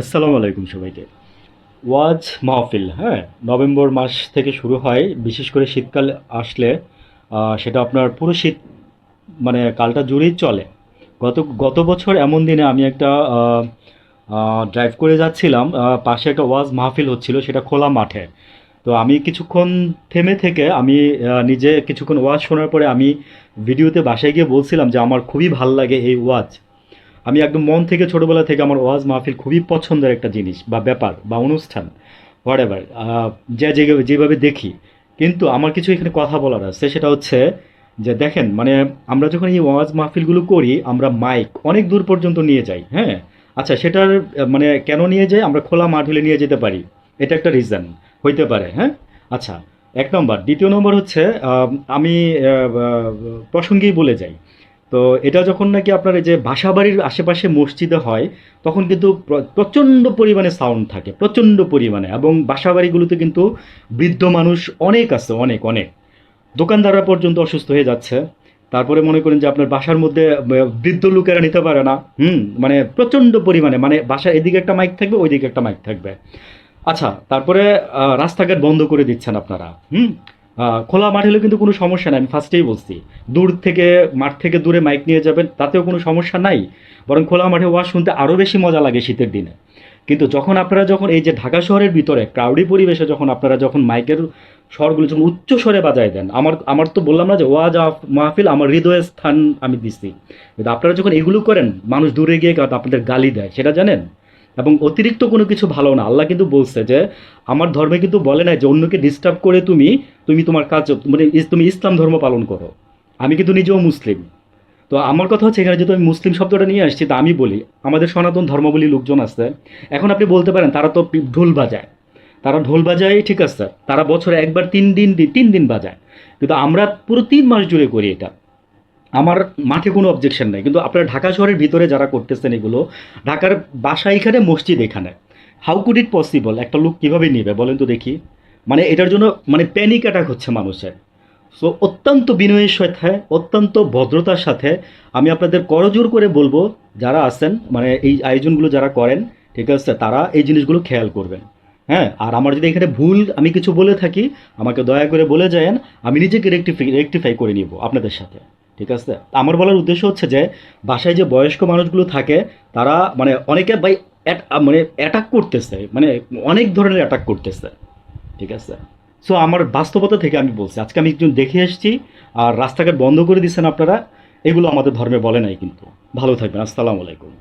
আসসালামু আলাইকুম সবাইকে। ওয়াজ মাহফিল, হ্যাঁ, নভেম্বর মাস থেকে শুরু হয়। বিশেষ করে শীতকাল আসলে সেটা আপনার পুরো শীত মানে কালটা জুড়েই চলে। গত গত বছর এমন দিনে আমি একটা ড্রাইভ করে যাচ্ছিলাম, পাশে একটা ওয়াজ মাহফিল হচ্ছিল, সেটা খোলা মাঠে। তো আমি কিছুক্ষণ থেমে থেকে আমি নিজে কিছুক্ষণ ওয়াজ শোনার পরে আমি ভিডিওতে বাসায় গিয়ে বলছিলাম যে আমার খুবই ভাল লাগে এই ওয়াজ। আমি একদম মন থেকে ছোটবেলা থেকে আমার ওয়াজ মাহফিল খুবই পছন্দের একটা জিনিস বা ব্যাপার বা অনুষ্ঠান, হোয়াট এভার, যেভাবে দেখি। কিন্তু আমার কিছু এখানে কথা বলার আছে, সেটা হচ্ছে যে দেখেন, মানে আমরা যখন এই ওয়াজ মাহফিলগুলো করি আমরা মাইক অনেক দূর পর্যন্ত নিয়ে যাই, হ্যাঁ। আচ্ছা, সেটার মানে কেন নিয়ে যাই? আমরা খোলা মাঠ হলে নিয়ে যেতে পারি, এটা একটা রিজন হইতে পারে, হ্যাঁ। আচ্ছা, এক নম্বর। দ্বিতীয় নম্বর হচ্ছে আমি প্রসঙ্গেই বলে যাই। তো এটা যখন নাকি আপনার এই যে বাসাবাড়ির আশেপাশে মসজিদে হয়, তখন কিন্তু প্রচণ্ড পরিমাণে সাউন্ড থাকে, প্রচণ্ড পরিমাণে। এবং বাসাবাড়িগুলোতে কিন্তু বৃদ্ধ মানুষ অনেক আছে, অনেক অনেক। দোকানদাররা পর্যন্ত অসুস্থ হয়ে যাচ্ছে। তারপরে মনে করেন যে আপনার বাসার মধ্যে বৃদ্ধ লোকেরা নিতে পারে না। মানে প্রচণ্ড পরিমাণে, মানে বাসার এদিকে একটা মাইক থাকবে, ওইদিকে একটা মাইক থাকবে। আচ্ছা, তারপরে রাস্তাঘাট বন্ধ করে দিচ্ছেন আপনারা। খোলা মাঠ হলে কিন্তু কোনো সমস্যা নাই, আমি ফার্স্টেই বলছি। দূর থেকে, মাঠ থেকে দূরে মাইক নিয়ে যাবেন, তাতেও কোনো সমস্যা নাই। বরং খোলা মাঠে ওয়াজ শুনতে আরও বেশি মজা লাগে শীতের দিনে। কিন্তু যখন এই যে ঢাকা শহরের ভিতরে ক্রাউডি পরিবেশে যখন আপনারা যখন মাইকের স্বরগুলো যখন উচ্চ স্বরে বাজায় দেন, আমার আমার তো বললাম না যে ওয়াজ মাহফিল আমার হৃদয়ের স্থান আমি দিচ্ছি। কিন্তু আপনারা যখন এগুলো করেন, মানুষ দূরে গিয়ে আপনাদের গালি দেয়, সেটা জানেন? এবং অতিরিক্ত কোনো কিছু ভালো না। আল্লাহ কিন্তু বলছে যে আমার ধর্মে কিন্তু বলে নাই যে অন্যকে ডিস্টার্ব করে তুমি তুমি তোমার কাজ, মানে তুমি ইসলাম ধর্ম পালন করো। আমি কিন্তু নিজেও মুসলিম। তো আমার কথা হচ্ছে, এখানে যেহেতু আমি মুসলিম শব্দটা নিয়ে আসছি, তা আমি বলি আমাদের সনাতন ধর্মাবলী লোকজন আছে। এখন আপনি বলতে পারেন তারা তো ঢোল বাজায়, তারা ঢোল বাজায়, ঠিক আছে, তারা বছরে একবার 3 দিন বাজায়। কিন্তু আমরা পুরো 3 মাস জুড়ে করি এটা। আমার মাঠে কোনো অবজেকশন নাই, কিন্তু আপনারা ঢাকা শহরের ভিতরে যারা করতেছেন এগুলো, ঢাকার বাসা এখানে, মসজিদ এখানে, হাউ কুড ইট পসিবল? একটা লোক কীভাবে নেবে বলেন তো দেখি? মানে এটার জন্য মানে প্যানিক অ্যাটাক হচ্ছে মানুষের। সো অত্যন্ত বিনয়ের সাথে, অত্যন্ত ভদ্রতার সাথে আমি আপনাদের করজোর করে বলবো, যারা আছেন, মানে এই আয়োজনগুলো যারা করেন, ঠিক আছে, তারা এই জিনিসগুলো খেয়াল করবেন। হ্যাঁ, আর আমার যদি এখানে ভুল আমি কিছু বলে থাকি, আমাকে দয়া করে বলে যায়েন। আমি নিজেকে রেকটিফাই করে নিব আপনাদের সাথে, ঠিক আছে? আমার বলার উদ্দেশ্য হচ্ছে যে বাসায় যে বয়স্ক মানুষগুলো থাকে, তারা মানে অনেকে ভাই মানে অ্যাটাক করতেছে, মানে অনেক ধরনের অ্যাটাক করতেছে, ঠিক আছে? সো আমার বাস্তবতা থেকে আমি বলছি, আজকে আমি একজন দেখে এসেছি। আর রাস্তাঘাট বন্ধ করে দিচ্ছেন আপনারা, এগুলো আমাদের ধর্মে বলে নাই কিন্তু। ভালো থাকবেন, আসসালামু আলাইকুম।